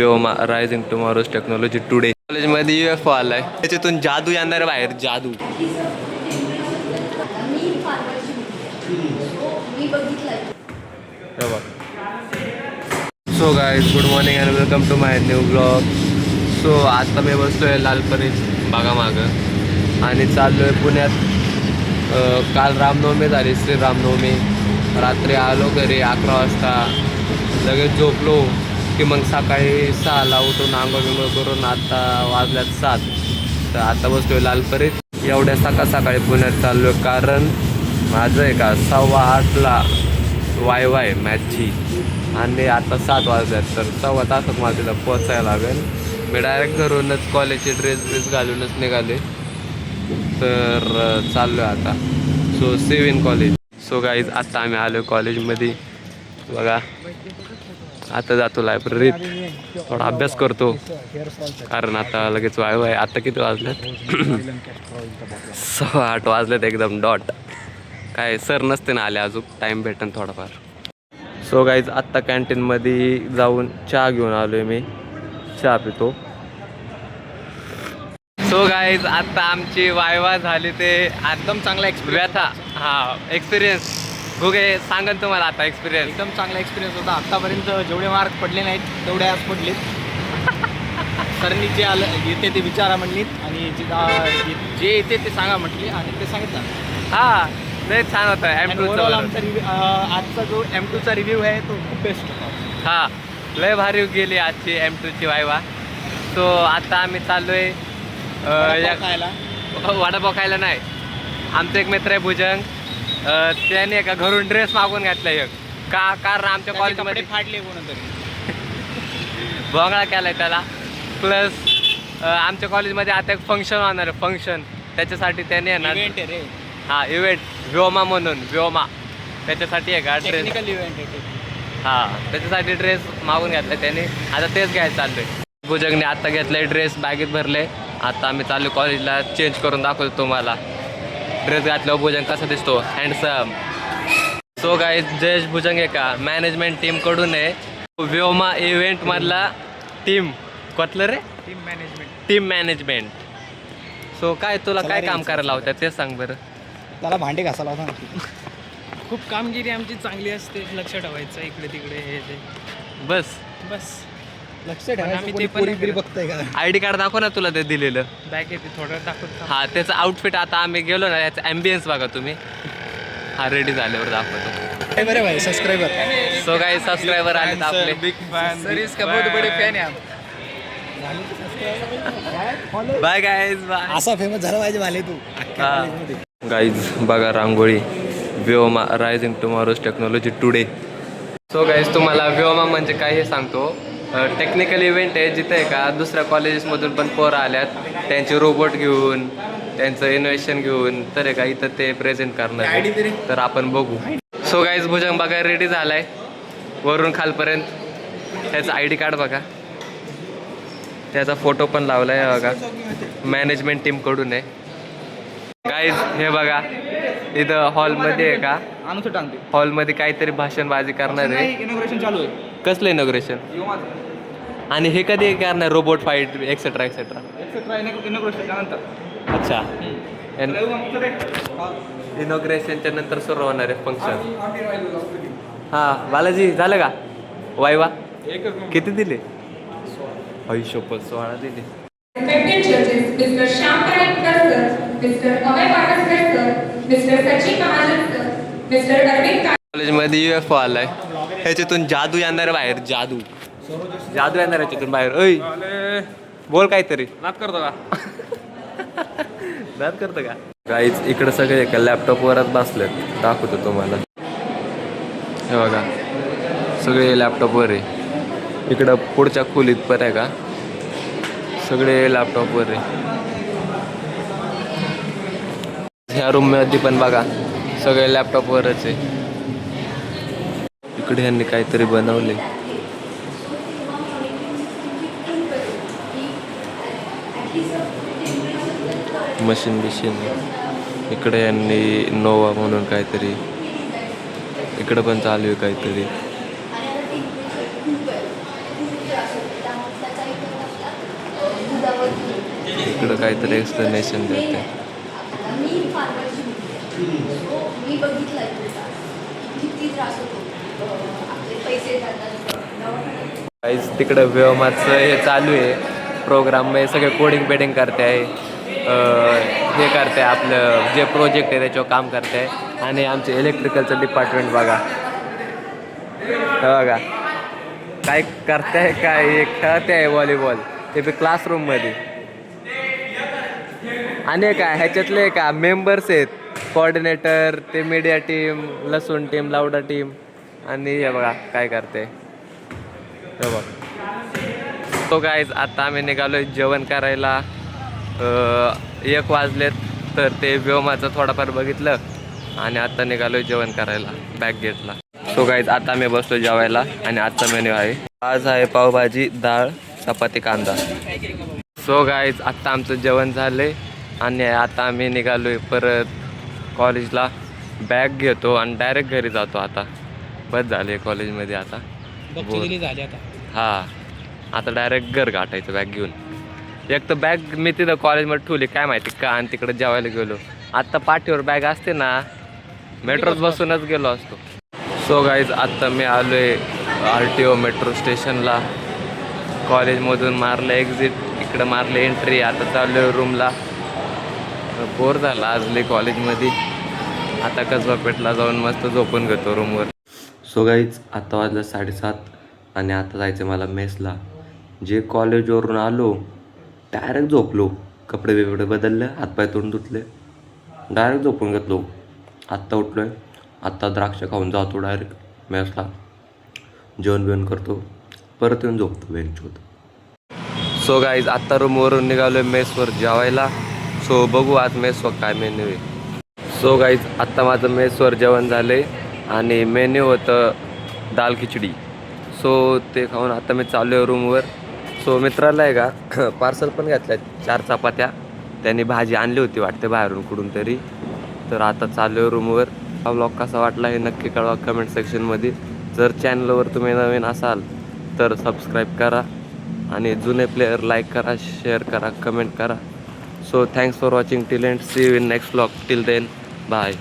Vyoma rising tomorrow's technology today कॉलेजमध्ये UFO आलाय, त्याच्यातून जादू येणार बाहेर, जादू. So guys, good morning and welcome to my new blog. So आता मी बसलो आहे लालपरीत बागामागं आणि चाललो आहे पुण्यात. काल रामनवमी झाली, श्रीरामनवमी. रात्री आलो घरी 11 वाजता, लगेच झोपलो की मग सकाळी 6ला उठून आंघोळ बिंघोळ करून आता वाजल्यात 7. तर आता बसलो आहे लालपरीत. एवढ्या सकाळी पुण्यात चाललो आहे कारण माझं आहे का 7:15ला वाय मॅचची आणि आता 7 वाजल्यात. तर 1.25 तासात मला तिथं पोचायला लागेल. मी डायरेक्ट घरूनच कॉलेजचे ड्रेस घालूनच निघाले. तर चाललो आहे आता. So see in college. So guys, आता आम्ही आलो कॉलेजमध्ये. बघा, आता जातो लायब्ररीत, थोडा अभ्यास करतो कारण आता लगेच वाय. आता किती वाजल्यात? 8:15 वाजलेत एकदम डॉट. काय सर नसते ना आले अजून, टाईम भेटेन थोडाफार. सो गाईज, आत्ता कॅन्टीनमध्ये जाऊन चहा घेऊन आलो आहे मी. चहा पितो. सो गाईज, आता आमची वायवा झाली. ते एकदम चांगला एक्सपिरियन्स गुगे सांगन तुम्हाला. आता एक्सपिरियन्स एकदम चांगला एक्सपिरियन्स होता. आत्तापर्यंत जेवढे मार्क पडले नाहीत तेवढे आज पडलेत. सरनी जे आलं येते ते विचारा म्हणलीत आणि जे येते ते सांगा म्हटली आणि ते सांगितलं. हां, लय छान होता. ओव्हरऑल आमचा रिव्ह्यू आजचा जो M2चा रिव्ह्यू आहे तो खूप बेस्ट होता. हां, लय भारी गेली आजची M2ची वायवा. सो आता आम्ही चाललो आहे खायला. वडापाव खायला नाही. आमचा एक मित्र आहे भुजंग, त्याने एका घरून ड्रेस मागून घातला एक. कारण आमच्या कॉलेजमध्ये फाडले कोणतरी भोंगळा केलाय त्याला. प्लस आमच्या कॉलेजमध्ये आता एक फंक्शन होणार आहे, फंक्शन. त्याच्यासाठी त्याने येणार. इव्हेंट आहे रे. हां, इव्हेंट व्योमा म्हणून, व्योमा. त्याच्यासाठी आहे का ड्रेस? टेक्निकल इव्हेंट आहे. हां, त्याच्यासाठी ड्रेस मागून घातला त्याने. आता तेच घ्यायला चाललोय. भुजंगने आत्ता घेतलंय ड्रेस, बॅगेत भरले. आता आम्ही चाललो कॉलेजला. चेंज करून दाखवतो तुम्हाला ड्रेस घातल्यावर भुजंग कसा दिसतो, हँडसम. सो गाईज, जयेश भुजंग आहे का मॅनेजमेंट टीमकडून आहे. व्योमा इव्हेंटमधला टीम कुठलं रे? Team management. सो काय तुला काय काम करायला लावतात ते सांग बरं. त्याला भांडे घासायला होता. खूप कामगिरी आमची चांगली असते, लक्ष ठेवायचं इकडे तिकडे हे ते. बस लक्ष आम्ही ठेवायचं. ते पण पोरी बघताय का? ID कार्ड दाखव ना तुला ते दिलेलं. बॅग येते थोडं दाखवत. हां, त्याचं आउटफिट आता आम्ही गेलो ना, याचा ॲम्बियन्स बघा तुम्ही. हा, रेडी झाल्यावर दाखवतो. बरे भाई सबस्क्राइबर. सो काय सबस्क्रायबर आले आपले. सर इसका बहुत बड़े फॅन आहे. Bye guys, bye. असा फेमस झाला पाहिजे भाले तू. गाईज बघा rangoli. Vyoma rising tomorrow's technology today. So guys, तुम्हाला व्योमा म्हणजे काय हे सांगतो. टेक्निकल इव्हेंट आहे जिथे आहे का दुसऱ्या कॉलेजेसमधून पण पोरं आल्यात, त्यांचे रोबोट घेऊन, त्यांचं इनोव्हेशन घेऊन. तर आहे का इथं ते प्रेझेंट करणार आहे. तर आपण बघू. सो गाईज, भुजंग बघा रेडी झालाय वरून खालपर्यंत. त्याचं ID कार्ड बघा, त्याचा फोटो पण लावला आहे बघा. मॅनेजमेंट टीमकडून आहे. गाईज हे बघा, इथं हॉलमध्ये आहे का, हॉलमध्ये काहीतरी भाषणबाजी करणार आहे. इनॉग्रेशन चालू आहे. कसलं इनॉग्रेशन? आणि हे कधी करणार? Robot fight etcetera etcetera. Inauguration नंतर. अच्छा, इनॉग्रेशनच्या नंतर सुरू होणार आहे फंक्शन. हां, बालाजी झालं का वायवा? किती दिले? 16 दिले. Respected judges, Mr. Shyamkaran sir, Mr. Amay Patasar sir, Mr. Sachin Mahajan sir, Mr. Arvind कॉलेजमध्ये UFO आलाय, ह्याच्यातून जादू येणार बाहेर. जादू येणार ह्याच्यातून बाहेर. ऐ बोल काहीतरी. नाद करतो का गाईज? इकडे सगळे एका लॅपटॉपवरच बसलेत. दाखवतो तुम्हाला. हे बघा, सगळे लॅपटॉपवर आहे. इकडं पुढच्या खोलीत पण आहे का, सगळे लॅपटॉपवर आहे. ह्या रूममध्ये पण बघा सगळे लॅपटॉपवरच आहे. इकडे यांनी काहीतरी बनवले. मशीन इकडे यांनी नोवा म्हणून काहीतरी. इकडे पण चालू आहे काहीतरी. इकडं काहीतरी एक्सप्लेनेशन देते. मी फार्मरची मुलगी आहे. सो मी बघितलं आहे तुझा किती त्रास होतो. आपले पैसे जातात दवाखान्यात. काहीच तिकडं व्योमाचं हे चालू आहे प्रोग्राम. हे सगळे कोडिंग पेडिंग करते आहे, हे करते आपलं जे प्रोजेक्ट आहे त्याच्यावर काम करते आहे. आणि आमचे इलेक्ट्रिकलचं डिपार्टमेंट बघा, हे बघा काय करते, काय हे खेळते आहे व्हॉलीबॉल, ते बी क्लासरूममध्ये. आणि काय ह्याच्यातले का मेंबर्स आहेत, कोऑर्डिनेटर, ते मीडिया टीम, लसूण टीम, लावडा टीम. आणि हे बघा काय करते, हे बघ. तो गाईज आता आम्ही निघालोय जेवण करायला. 1 वाजलेत, तर ते व्योमाचं थोडंफार बघितलं आणि आता निघालोय जेवण करायला बॅक गेटला. सो गाईज आता आम्ही बसलो जेवायला आणि आजचा मेन्यू आहे, आज आहे पावभाजी, डाळ, चपाती, कांदा. सो गाईज आत्ता आमचं जेवण झालंय आणि आता आम्ही निघालोय परत कॉलेजला. बॅग घेतो आणि डायरेक्ट घरी जातो. आता बस झाले कॉलेजमध्ये आता. झाली आता. हां, आता डायरेक्ट घर गाठायचं बॅग घेऊन. एक तर बॅग मी तिथं कॉलेजमध्ये ठेवली काय माहिती का, आणि तिकडे जेवायला गेलो. आत्ता पाठीवर बॅग असते ना, मेट्रोत बसूनच गेलो असतो. सो गाईज आत्ता मी आलो आहे RTO मेट्रो स्टेशनला. कॉलेजमधून मारलं एक्झिट, इकडं मारलं एंट्री. आता चाललो आहे रूमला. बोर झाला आज लई कॉलेजमध्ये. आता कसबा पेठला जाऊन मस्त झोपून घेतो रूमवर. सो गाईज आता वाजलं 7:30 आणि आता जायचं मला मेसला. जे कॉलेजवरून आलो डायरेक्ट झोपलो. कपडे बिपडे बदलले, हातपाय तोंड धुतले, डायरेक्ट झोपून घेतलो. आत्ता उठलो आहे, आत्ता द्राक्ष खाऊन जातो डायरेक्ट मेसला. जेवण बिवण करतो, परत येऊन झोपतो बेंचवर. सो गाईज आत्ता रूमवरून निघालो आहे मेसवर जेवायला. सो बघू आज मेसवर काय मेन्यू आहे. सो गाईज आत्ता माझं मेसवर जेवण झालं आहे आणि मेन्यू होतं दाल खिचडी. सो ते खाऊन आता मी चाललो आहे रूमवर. सो मित्राला आहे का पार्सल पण घेतल्या 4 चपात्या. त्यांनी भाजी आणली होती वाटते बाहेरून कुठून तरी. तर आता चाललो आहे रूमवर. हा ब्लॉग कसा वाटला हे नक्की कळवा कमेंट सेक्शनमध्ये. जर चॅनलवर तुम्ही नवीन असाल तर सबस्क्राईब करा आणि जुने प्लेयर लाईक करा, शेअर करा, कमेंट करा. So thanks for watching till end see you in next blog. Till then bye.